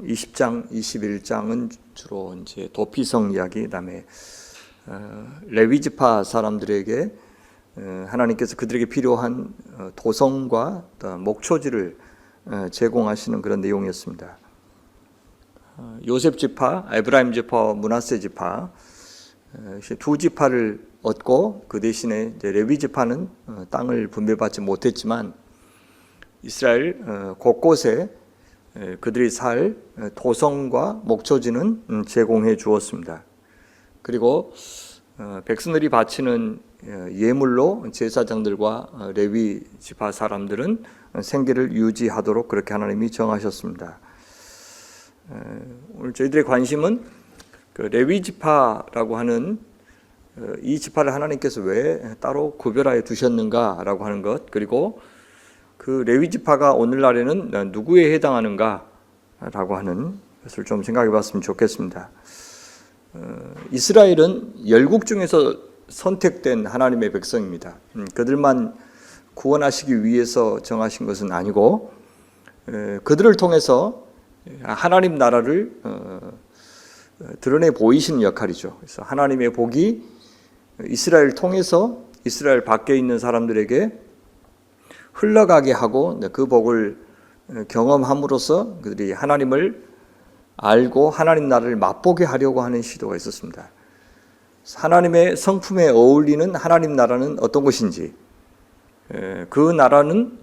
20장, 21장은 주로 이제 도피성 이야기, 그다음에 레위 지파 사람들에게 하나님께서 그들에게 필요한 도성과 목초지를 제공하시는 그런 내용이었습니다. 요셉 지파, 에브라임 지파, 므낫세 지파 두 지파를 얻고 그 대신에 이제 레위 지파는 땅을 분배받지 못했지만 이스라엘 곳곳에 그들이 살 도성과 목초지는 제공해 주었습니다. 그리고 백성들이 바치는 예물로 제사장들과 레위 지파 사람들은 생계를 유지하도록 그렇게 하나님이 정하셨습니다. 오늘 저희들의 관심은 그 레위 지파라고 하는 이 지파를 하나님께서 왜 따로 구별하여 두셨는가라고 하는 것, 그리고 그 레위 지파가 오늘날에는 누구에 해당하는가라고 하는 것을 좀 생각해 봤으면 좋겠습니다. 이스라엘은 열국 중에서 선택된 하나님의 백성입니다. 그들만 구원하시기 위해서 정하신 것은 아니고 그들을 통해서 하나님 나라를 드러내 보이시는 역할이죠. 그래서 하나님의 복이 이스라엘을 통해서 이스라엘 밖에 있는 사람들에게 흘러가게 하고 그 복을 경험함으로써 그들이 하나님을 알고 하나님 나라를 맛보게 하려고 하는 시도가 있었습니다. 하나님의 성품에 어울리는 하나님 나라는 어떤 것인지, 그 나라는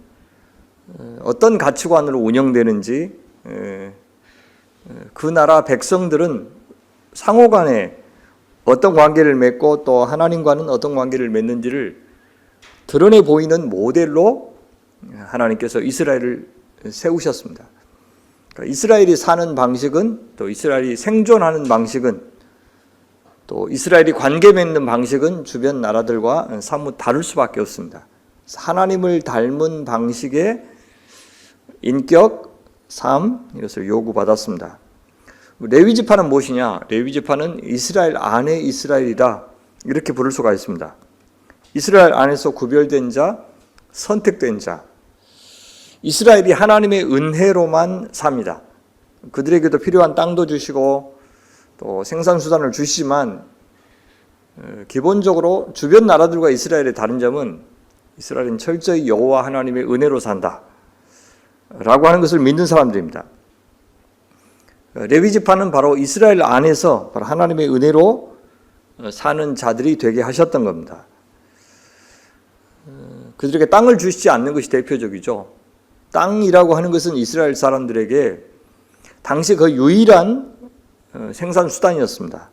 어떤 가치관으로 운영되는지, 그 나라 백성들은 상호간에 어떤 관계를 맺고 또 하나님과는 어떤 관계를 맺는지를 드러내 보이는 모델로 하나님께서 이스라엘을 세우셨습니다. 그러니까 이스라엘이 사는 방식은, 또 이스라엘이 생존하는 방식은, 또 이스라엘이 관계 맺는 방식은 주변 나라들과 사뭇 다를 수밖에 없습니다. 하나님을 닮은 방식의 인격, 삶, 이것을 요구받았습니다. 레위 지파는 무엇이냐? 레위 지파는 이스라엘 안에 이스라엘이다, 이렇게 부를 수가 있습니다. 이스라엘 안에서 구별된 자, 선택된 자. 이스라엘이 하나님의 은혜로만 삽니다. 그들에게도 필요한 땅도 주시고 또 생산수단을 주시지만 기본적으로 주변 나라들과 이스라엘의 다른 점은 이스라엘은 철저히 여호와 하나님의 은혜로 산다 라고 하는 것을 믿는 사람들입니다. 레위 지파는 바로 이스라엘 안에서 바로 하나님의 은혜로 사는 자들이 되게 하셨던 겁니다. 그들에게 땅을 주시지 않는 것이 대표적이죠. 땅이라고 하는 것은 이스라엘 사람들에게 당시 그 유일한 생산 수단이었습니다.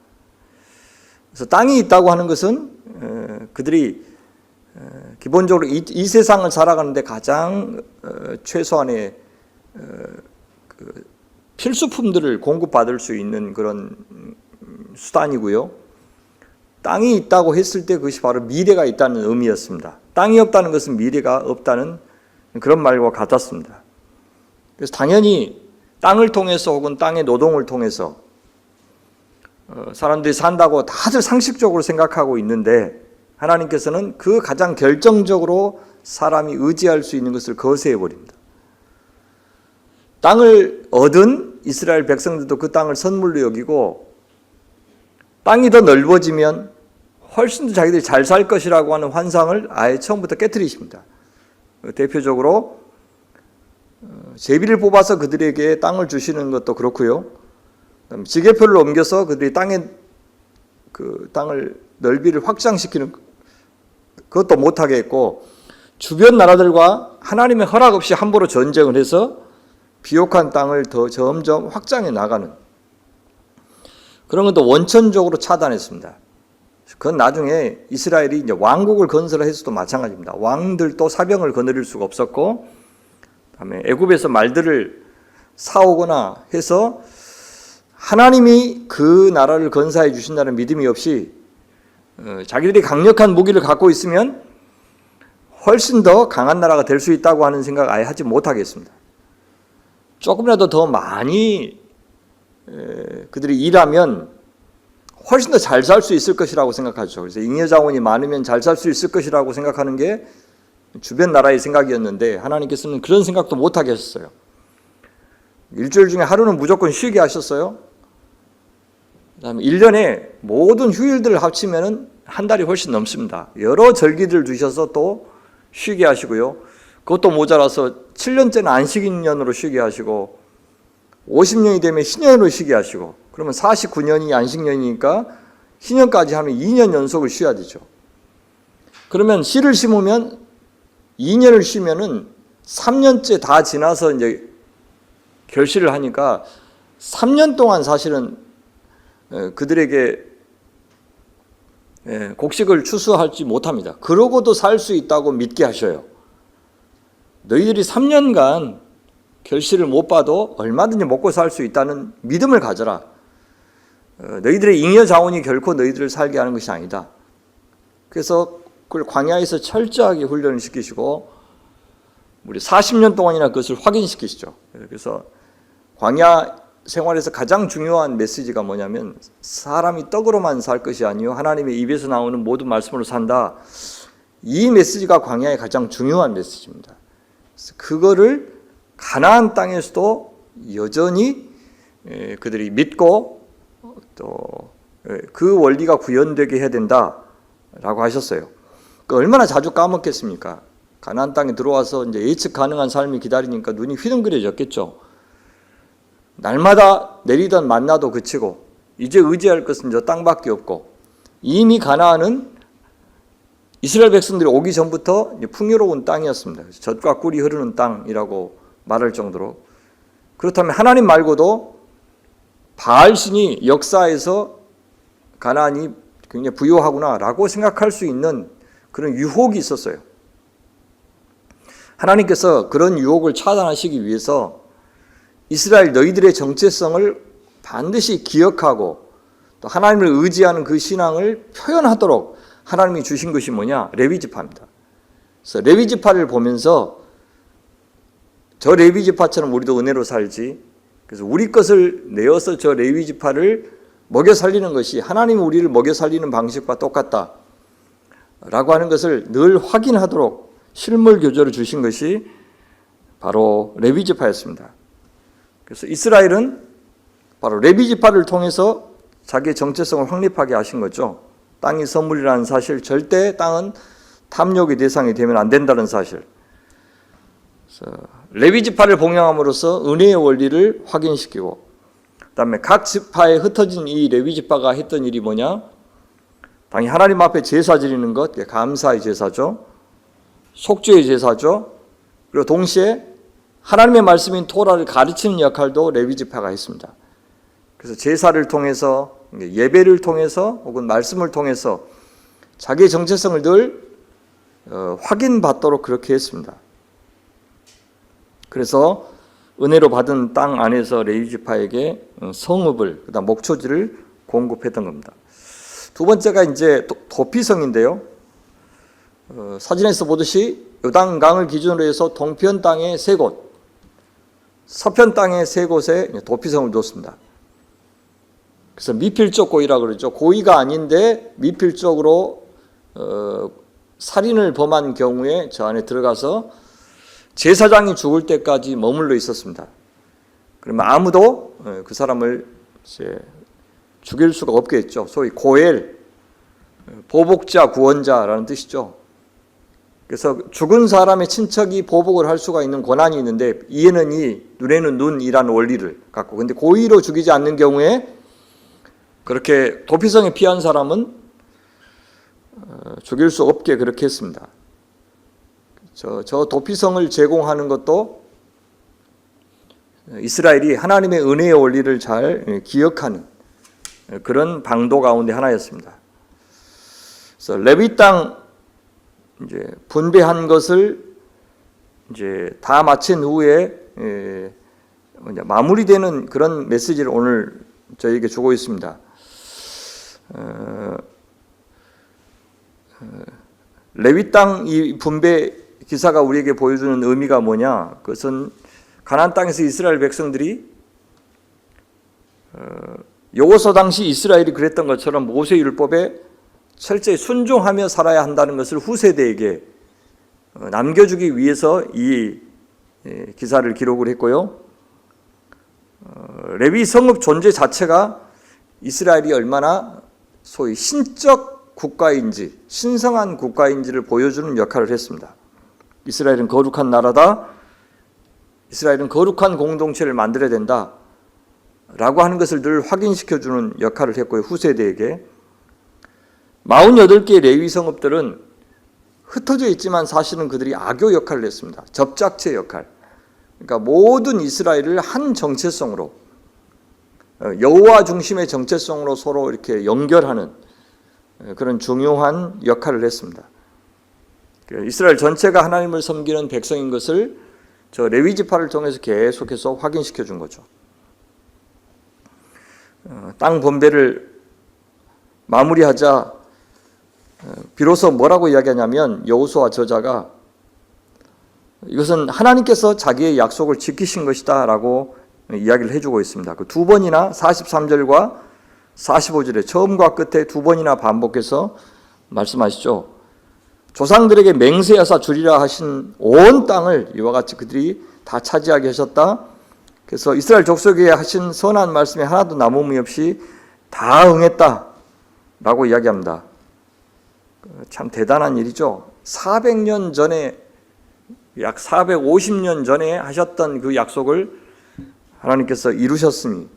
그래서 땅이 있다고 하는 것은 그들이 기본적으로 이 세상을 살아가는데 가장 최소한의 필수품들을 공급받을 수 있는 그런 수단이고요. 땅이 있다고 했을 때 그것이 바로 미래가 있다는 의미였습니다. 땅이 없다는 것은 미래가 없다는 그런 말과 같았습니다. 그래서 당연히 땅을 통해서 혹은 땅의 노동을 통해서 사람들이 산다고 다들 상식적으로 생각하고 있는데 하나님께서는 그 가장 결정적으로 사람이 의지할 수 있는 것을 거세해 버립니다. 땅을 얻은 이스라엘 백성들도 그 땅을 선물로 여기고 땅이 더 넓어지면 훨씬 더 자기들이 잘 살 것이라고 하는 환상을 아예 처음부터 깨트리십니다. 대표적으로 제비를 뽑아서 그들에게 땅을 주시는 것도 그렇고요. 지게표를 옮겨서 그들이 땅을 넓이를 확장시키는 그것도 못하게 했고, 주변 나라들과 하나님의 허락 없이 함부로 전쟁을 해서 비옥한 땅을 더 점점 확장해 나가는 그런 것도 원천적으로 차단했습니다. 그건 나중에 이스라엘이 이제 왕국을 건설해서도 마찬가지입니다. 왕들도 사병을 거느릴 수가 없었고, 그다음에 애굽에서 말들을 사오거나 해서 하나님이 그 나라를 건사해 주신다는 믿음이 없이 자기들이 강력한 무기를 갖고 있으면 훨씬 더 강한 나라가 될 수 있다고 하는 생각 아예 하지 못하겠습니다. 조금이라도 더 많이 그들이 일하면 훨씬 더 잘 살 수 있을 것이라고 생각하죠. 그래서 잉여 자원이 많으면 잘 살 수 있을 것이라고 생각하는 게 주변 나라의 생각이었는데 하나님께서는 그런 생각도 못하게 하셨어요. 일주일 중에 하루는 무조건 쉬게 하셨어요. 그다음에 1년에 모든 휴일들을 합치면은 한 달이 훨씬 넘습니다. 여러 절기들을 두셔서 또 쉬게 하시고요. 그것도 모자라서 7년째는 안식년으로 쉬게 하시고 50년이 되면 신년으로 쉬게 하시고 그러면 49년이 안식년이니까 신년까지 하면 2년 연속을 쉬어야 되죠. 그러면 씨를 심으면 2년을 쉬면은 3년째 다 지나서 이제 결실을 하니까 3년 동안 사실은 그들에게 곡식을 추수하지 못합니다. 그러고도 살 수 있다고 믿게 하셔요. 너희들이 3년간 결실을 못 봐도 얼마든지 먹고 살 수 있다는 믿음을 가져라. 너희들의 잉여 자원이 결코 너희들을 살게 하는 것이 아니다. 그래서 그걸 광야에서 철저하게 훈련을 시키시고 우리 40년 동안이나 그것을 확인시키시죠. 그래서 광야 생활에서 가장 중요한 메시지가 뭐냐면 사람이 떡으로만 살 것이 아니요 하나님의 입에서 나오는 모든 말씀으로 산다. 이 메시지가 광야의 가장 중요한 메시지입니다. 그래서 그거를 가나안 땅에서도 여전히 그들이 믿고 또 그 원리가 구현되게 해야 된다라고 하셨어요. 얼마나 자주 까먹겠습니까? 가나안 땅에 들어와서 이제 예측 가능한 삶이 기다리니까 눈이 휘둥그레졌겠죠. 날마다 내리던 만나도 그치고 이제 의지할 것은 저 땅밖에 없고 이미 가나안은 이스라엘 백성들이 오기 전부터 풍요로운 땅이었습니다. 젖과 꿀이 흐르는 땅이라고 말할 정도로. 그렇다면 하나님 말고도 바알신이 역사에서 가나안이 굉장히 부유하구나라고 생각할 수 있는 그런 유혹이 있었어요. 하나님께서 그런 유혹을 차단하시기 위해서 이스라엘 너희들의 정체성을 반드시 기억하고 또 하나님을 의지하는 그 신앙을 표현하도록 하나님이 주신 것이 뭐냐? 레위지파입니다. 그래서 레위지파를 보면서 저 레위지파처럼 우리도 은혜로 살지. 그래서 우리 것을 내어서 저 레위지파를 먹여 살리는 것이 하나님이 우리를 먹여 살리는 방식과 똑같다. 라고 하는 것을 늘 확인하도록 실물 교조를 주신 것이 바로 레위지파였습니다. 그래서 이스라엘은 바로 레위지파를 통해서 자기의 정체성을 확립하게 하신 거죠. 땅이 선물이라는 사실, 절대 땅은 탐욕의 대상이 되면 안 된다는 사실. 그래서 레위지파를 봉양함으로써 은혜의 원리를 확인시키고 그다음에 각 지파에 흩어진 이 레위지파가 했던 일이 뭐냐? 당연히 하나님 앞에 제사 드리는 것, 감사의 제사죠. 속죄의 제사죠. 그리고 동시에 하나님의 말씀인 토라를 가르치는 역할도 레위지파가 했습니다. 그래서 제사를 통해서 예배를 통해서 혹은 말씀을 통해서 자기의 정체성을 늘 확인받도록 그렇게 했습니다. 그래서 은혜로 받은 땅 안에서 레위지파에게 성읍을 그다음 목초지를 공급했던 겁니다. 두 번째가 이제 도피성인데요. 사진에서 보듯이 요단강을 기준으로 해서 동편 땅의 3곳, 서편 땅의 3곳에 도피성을 뒀습니다. 그래서 미필적 고의라고 그러죠. 고의가 아닌데 미필적으로 살인을 범한 경우에 저 안에 들어가서 제사장이 죽을 때까지 머물러 있었습니다. 그러면 아무도 그 사람을 이제 죽일 수가 없게 했죠. 소위 고엘, 보복자, 구원자라는 뜻이죠. 그래서 죽은 사람의 친척이 보복을 할 수가 있는 권한이 있는데 이에는 이, 눈에는 눈이라는 원리를 갖고, 근데 고의로 죽이지 않는 경우에 그렇게 도피성에 피한 사람은 죽일 수 없게 그렇게 했습니다. 저 도피성을 제공하는 것도 이스라엘이 하나님의 은혜의 원리를 잘 기억하는 그런 방도 가운데 하나였습니다. 그래서 레위 땅 이제 분배한 것을 이제 다 마친 후에 마무리되는 그런 메시지를 오늘 저희에게 주고 있습니다. 레위 땅 이 분배 기사가 우리에게 보여주는 의미가 뭐냐? 그것은 가나안 땅에서 이스라엘 백성들이 여호수아 당시 이스라엘이 그랬던 것처럼 모세 율법에 철저히 순종하며 살아야 한다는 것을 후세대에게 남겨주기 위해서 이 기사를 기록을 했고요. 레위 성읍 존재 자체가 이스라엘이 얼마나 소위 신적 국가인지, 신성한 국가인지를 보여주는 역할을 했습니다. 이스라엘은 거룩한 나라다. 이스라엘은 거룩한 공동체를 만들어야 된다. 라고 하는 것을 늘 확인시켜주는 역할을 했고요. 후세대에게. 48개의 레위 성읍들은 흩어져 있지만 사실은 그들이 악교 역할을 했습니다. 접착체 역할. 그러니까 모든 이스라엘을 한 정체성으로, 여호와 중심의 정체성으로 서로 이렇게 연결하는 그런 중요한 역할을 했습니다. 이스라엘 전체가 하나님을 섬기는 백성인 것을 저 레위 지파를 통해서 계속해서 확인시켜 준 거죠. 땅 분배를 마무리하자 비로소 뭐라고 이야기하냐면 여호수아 저자가 이것은 하나님께서 자기의 약속을 지키신 것이다 라고 이야기를 해주고 있습니다. 그 두 번이나 43절과 45절에 처음과 끝에 두 번이나 반복해서 말씀하시죠. 조상들에게 맹세하사 주리라 하신 온 땅을 이와 같이 그들이 다 차지하게 하셨다. 그래서 이스라엘 족속에게 하신 선한 말씀에 하나도 남음이 없이 다 응했다 라고 이야기합니다. 참 대단한 일이죠. 400년 전에, 약 450년 전에 하셨던 그 약속을 하나님께서 이루셨으니,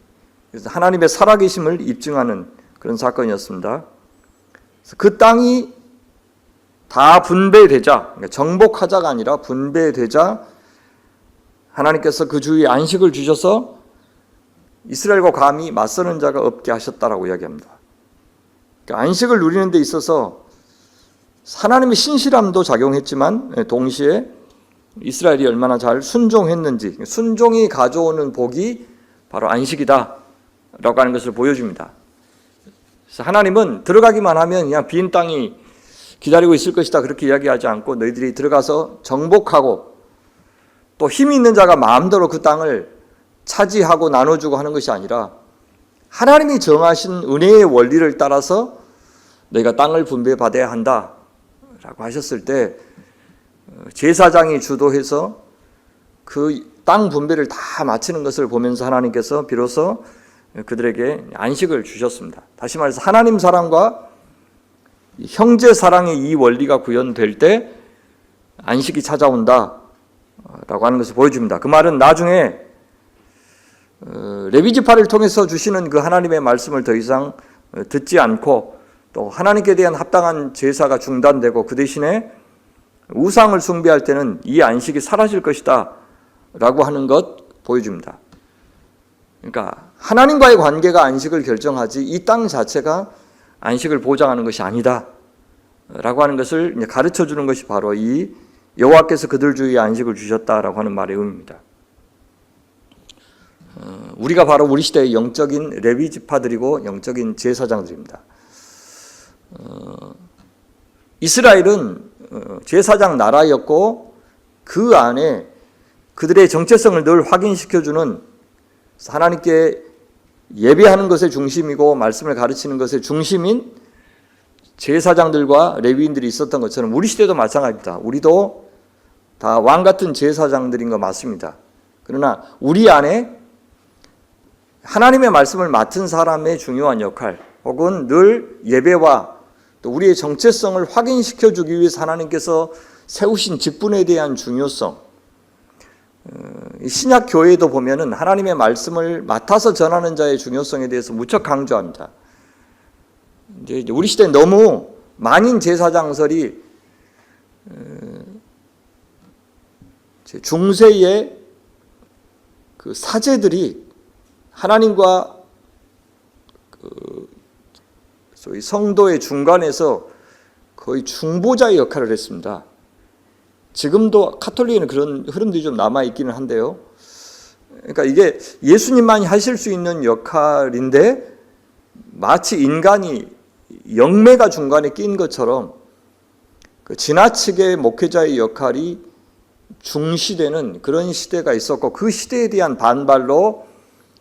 그래서 하나님의 살아계심을 입증하는 그런 사건이었습니다. 그 땅이 다 분배되자, 그러니까 정복하자가 아니라 분배되자 하나님께서 그 주위에 안식을 주셔서 이스라엘과 감히 맞서는 자가 없게 하셨다라고 이야기합니다. 그러니까 안식을 누리는 데 있어서 하나님의 신실함도 작용했지만 동시에 이스라엘이 얼마나 잘 순종했는지, 순종이 가져오는 복이 바로 안식이다 라고 하는 것을 보여줍니다. 그래서 하나님은 들어가기만 하면 그냥 빈 땅이 기다리고 있을 것이다 그렇게 이야기하지 않고 너희들이 들어가서 정복하고 또 힘이 있는 자가 마음대로 그 땅을 차지하고 나눠주고 하는 것이 아니라 하나님이 정하신 은혜의 원리를 따라서 너희가 땅을 분배받아야 한다 라고 하셨을 때 제사장이 주도해서 그 땅 분배를 다 마치는 것을 보면서 하나님께서 비로소 그들에게 안식을 주셨습니다. 다시 말해서 하나님 사랑과 형제 사랑의 이 원리가 구현될 때 안식이 찾아온다 라고 하는 것을 보여줍니다. 그 말은 나중에 레위 지파를 통해서 주시는 그 하나님의 말씀을 더 이상 듣지 않고 또 하나님께 대한 합당한 제사가 중단되고 그 대신에 우상을 숭배할 때는 이 안식이 사라질 것이다 라고 하는 것 보여줍니다. 그러니까 하나님과의 관계가 안식을 결정하지 이 땅 자체가 안식을 보장하는 것이 아니다 라고 하는 것을 가르쳐 주는 것이 바로 이 여호와께서 그들 주위에 안식을 주셨다라고 하는 말의 의미입니다. 우리가 바로 우리 시대의 영적인 레위 지파들이고 영적인 제사장들입니다. 이스라엘은 제사장 나라였고 그 안에 그들의 정체성을 늘 확인시켜주는 하나님께 예배하는 것의 중심이고 말씀을 가르치는 것의 중심인 제사장들과 레위인들이 있었던 것처럼 우리 시대도 마찬가지입니다. 우리도 다 왕같은 제사장들인 거 맞습니다. 그러나 우리 안에 하나님의 말씀을 맡은 사람의 중요한 역할 혹은 늘 예배와 또 우리의 정체성을 확인시켜주기 위해서 하나님께서 세우신 직분에 대한 중요성, 신약 교회도 보면은 하나님의 말씀을 맡아서 전하는 자의 중요성에 대해서 무척 강조합니다. 이제 우리 시대에 너무 만인 제사장설이 중세의 그 사제들이 하나님과 소위 성도의 중간에서 거의 중보자의 역할을 했습니다. 지금도 카톨릭에는 그런 흐름들이 좀 남아있기는 한데요. 그러니까 이게 예수님만이 하실 수 있는 역할인데 마치 인간이 영매가 중간에 낀 것처럼 그 지나치게 목회자의 역할이 중시되는 그런 시대가 있었고 그 시대에 대한 반발로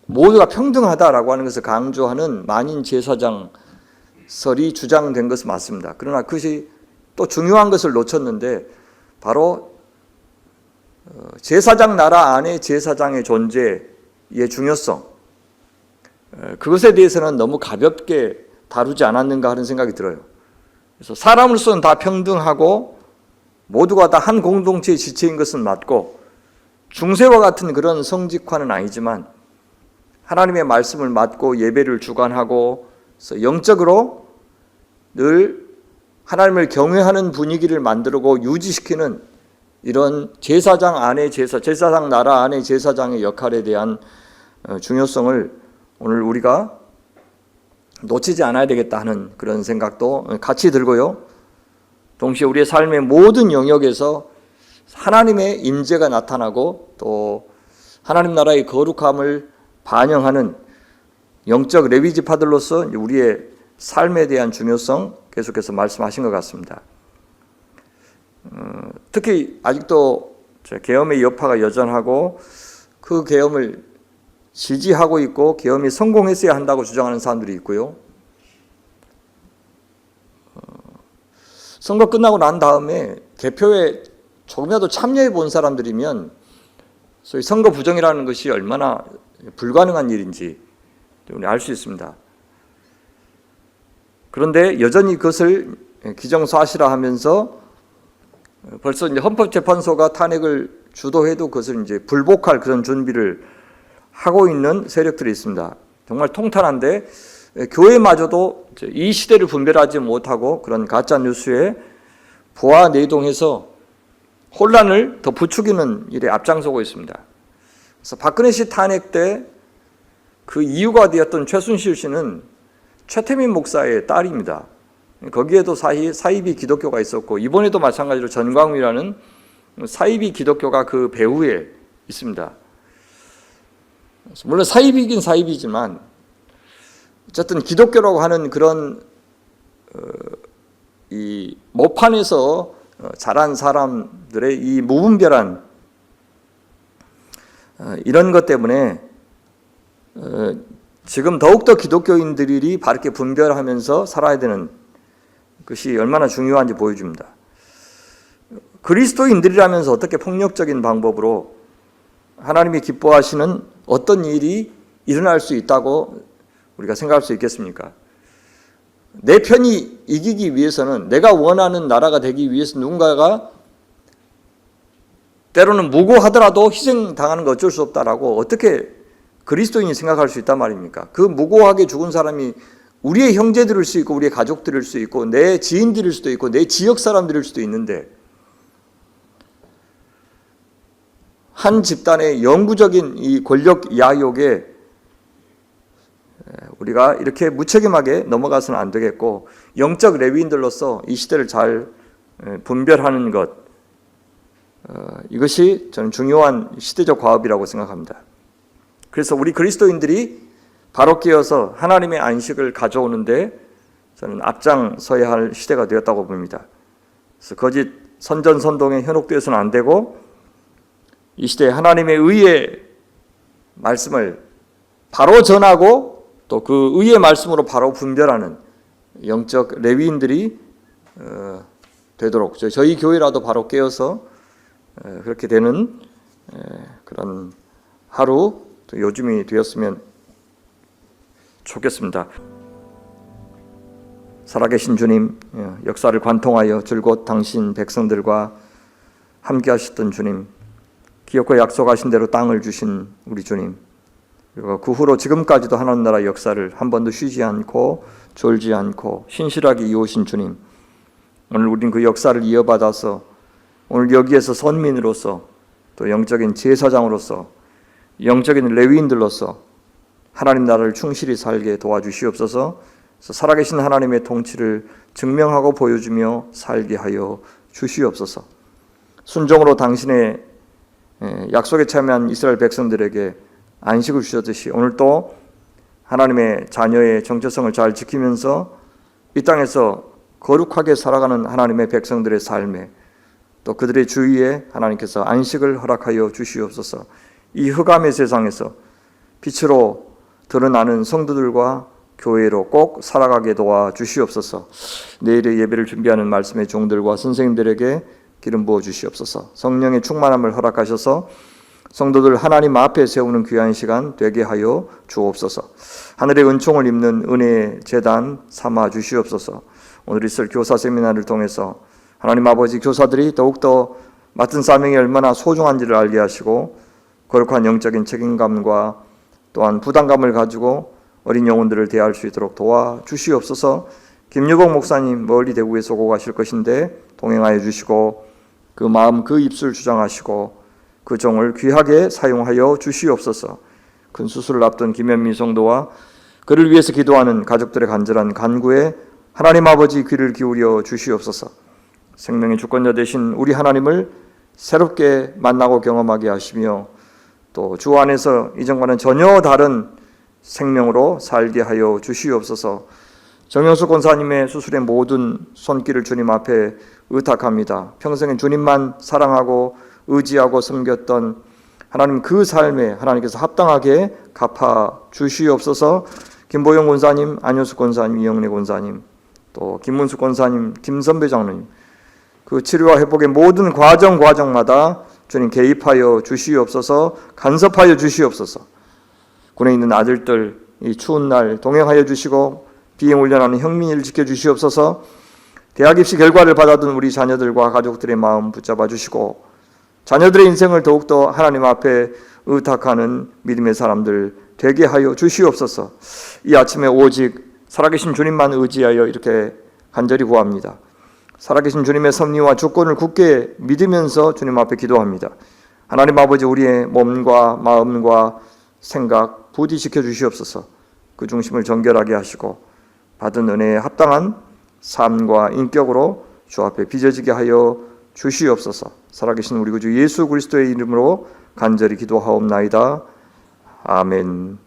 모두가 평등하다라고 하는 것을 강조하는 만인 제사장설이 주장된 것은 맞습니다. 그러나 그것이 또 중요한 것을 놓쳤는데 바로 제사장 나라 안에 제사장의 존재의 중요성 그것에 대해서는 너무 가볍게 다루지 않았는가 하는 생각이 들어요. 그래서 사람으로서는 다 평등하고 모두가 다 한 공동체의 지체인 것은 맞고 중세와 같은 그런 성직화는 아니지만 하나님의 말씀을 맡고 예배를 주관하고 영적으로 늘 하나님을 경외하는 분위기를 만들고 유지시키는 이런 제사장 안의 제사장 나라 안의 제사장의 역할에 대한 중요성을 오늘 우리가 놓치지 않아야 되겠다 하는 그런 생각도 같이 들고요. 동시에 우리의 삶의 모든 영역에서 하나님의 임재가 나타나고 또 하나님 나라의 거룩함을 반영하는 영적 레위 지파들로서 우리의 삶에 대한 중요성 계속해서 말씀하신 것 같습니다. 특히 아직도 계엄의 여파가 여전하고 그 계엄을 지지하고 있고 계엄이 성공했어야 한다고 주장하는 사람들이 있고요. 선거 끝나고 난 다음에 개표에 조금이라도 참여해 본 사람들이면 소위 선거 부정이라는 것이 얼마나 불가능한 일인지 알 수 있습니다. 그런데 여전히 그것을 기정사실화하면서 벌써 이제 헌법재판소가 탄핵을 주도해도 그것을 이제 불복할 그런 준비를 하고 있는 세력들이 있습니다. 정말 통탄한데 교회마저도 이 시대를 분별하지 못하고 그런 가짜 뉴스에 부하 내동해서 혼란을 더 부추기는 일에 앞장서고 있습니다. 그래서 박근혜 씨 탄핵 때 그 이유가 되었던 최순실 씨는 최태민 목사의 딸입니다. 거기에도 사이비 기독교가 있었고 이번에도 마찬가지로 전광훈이라는 사이비 기독교가 그 배후에 있습니다. 물론 사이비긴 사이비지만 어쨌든 기독교라고 하는 그런 이 모판에서 자란 사람들의 이 무분별한 이런 것 때문에 지금 더욱더 기독교인들이 바르게 분별하면서 살아야 되는 것이 얼마나 중요한지 보여줍니다. 그리스도인들이라면서 어떻게 폭력적인 방법으로 하나님이 기뻐하시는 어떤 일이 일어날 수 있다고 우리가 생각할 수 있겠습니까? 내 편이 이기기 위해서는 내가 원하는 나라가 되기 위해서 누군가가 때로는 무고하더라도 희생당하는 거 어쩔 수 없다라고 어떻게 그리스도인이 생각할 수 있단 말입니까? 그 무고하게 죽은 사람이 우리의 형제들일 수 있고 우리의 가족들일 수 있고 내 지인들일 수도 있고 내 지역 사람들일 수도 있는데 한 집단의 영구적인 이 권력 야욕에 우리가 이렇게 무책임하게 넘어가서는 안 되겠고 영적 레위인들로서 이 시대를 잘 분별하는 것 이것이 저는 중요한 시대적 과업이라고 생각합니다. 그래서 우리 그리스도인들이 바로 깨어서 하나님의 안식을 가져오는데 저는 앞장서야 할 시대가 되었다고 봅니다. 그래서 거짓 선전선동에 현혹되어서는 안 되고 이 시대에 하나님의 의의 말씀을 바로 전하고 또 그 의의 말씀으로 바로 분별하는 영적 레위인들이 되도록 저희 교회라도 바로 깨어서 그렇게 되는 그런 하루 요즘이 되었으면 좋겠습니다. 살아계신 주님, 역사를 관통하여 줄곧 당신 백성들과 함께 하셨던 주님, 기업과 약속하신 대로 땅을 주신 우리 주님, 그리고 그 후로 지금까지도 하나님 나라 역사를 한 번도 쉬지 않고 졸지 않고 신실하게 이어오신 주님, 오늘 우리는 그 역사를 이어받아서 오늘 여기에서 선민으로서 또 영적인 제사장으로서 영적인 레위인들로서 하나님 나라를 충실히 살게 도와주시옵소서. 살아계신 하나님의 통치를 증명하고 보여주며 살게 하여 주시옵소서. 순종으로 당신의 약속에 참여한 이스라엘 백성들에게 안식을 주셨듯이 오늘 또 하나님의 자녀의 정체성을 잘 지키면서 이 땅에서 거룩하게 살아가는 하나님의 백성들의 삶에 또 그들의 주위에 하나님께서 안식을 허락하여 주시옵소서. 이 흑암의 세상에서 빛으로 드러나는 성도들과 교회로 꼭 살아가게 도와주시옵소서. 내일의 예배를 준비하는 말씀의 종들과 선생님들에게 기름 부어 주시옵소서. 성령의 충만함을 허락하셔서 성도들 하나님 앞에 세우는 귀한 시간 되게 하여 주옵소서. 하늘의 은총을 입는 은혜의 제단 삼아 주시옵소서. 오늘 있을 교사 세미나를 통해서 하나님 아버지 교사들이 더욱더 맡은 사명이 얼마나 소중한지를 알게 하시고 거룩한 영적인 책임감과 또한 부담감을 가지고 어린 영혼들을 대할 수 있도록 도와주시옵소서. 김유복 목사님 멀리 대구에서 오고 가실 것인데 동행하여 주시고 그 마음 그 입술 주장하시고 그 종을 귀하게 사용하여 주시옵소서. 큰 수술을 앞둔 김현미 성도와 그를 위해서 기도하는 가족들의 간절한 간구에 하나님 아버지 귀를 기울여 주시옵소서. 생명의 주권자 되신 우리 하나님을 새롭게 만나고 경험하게 하시며 또 주 안에서 이전과는 전혀 다른 생명으로 살게 하여 주시옵소서. 정영수 권사님의 수술의 모든 손길을 주님 앞에 의탁합니다. 평생에 주님만 사랑하고 의지하고 섬겼던 하나님 그 삶에 하나님께서 합당하게 갚아 주시옵소서. 김보영 권사님, 안효수 권사님, 이영래 권사님, 또 김문수 권사님, 김선배 장로님 그 치료와 회복의 모든 과정마다 주님 개입하여 주시옵소서. 간섭하여 주시옵소서. 군에 있는 아들들 이 추운 날 동행하여 주시고 비행 훈련하는 형민이를 지켜주시옵소서. 대학 입시 결과를 받아둔 우리 자녀들과 가족들의 마음 붙잡아 주시고 자녀들의 인생을 더욱더 하나님 앞에 의탁하는 믿음의 사람들 되게 하여 주시옵소서. 이 아침에 오직 살아계신 주님만 의지하여 이렇게 간절히 구합니다. 살아계신 주님의 섭리와 주권을 굳게 믿으면서 주님 앞에 기도합니다. 하나님 아버지 우리의 몸과 마음과 생각 부디 지켜주시옵소서. 그 중심을 정결하게 하시고 받은 은혜에 합당한 삶과 인격으로 주 앞에 빚어지게 하여 주시옵소서. 살아계신 우리 구주 예수 그리스도의 이름으로 간절히 기도하옵나이다. 아멘.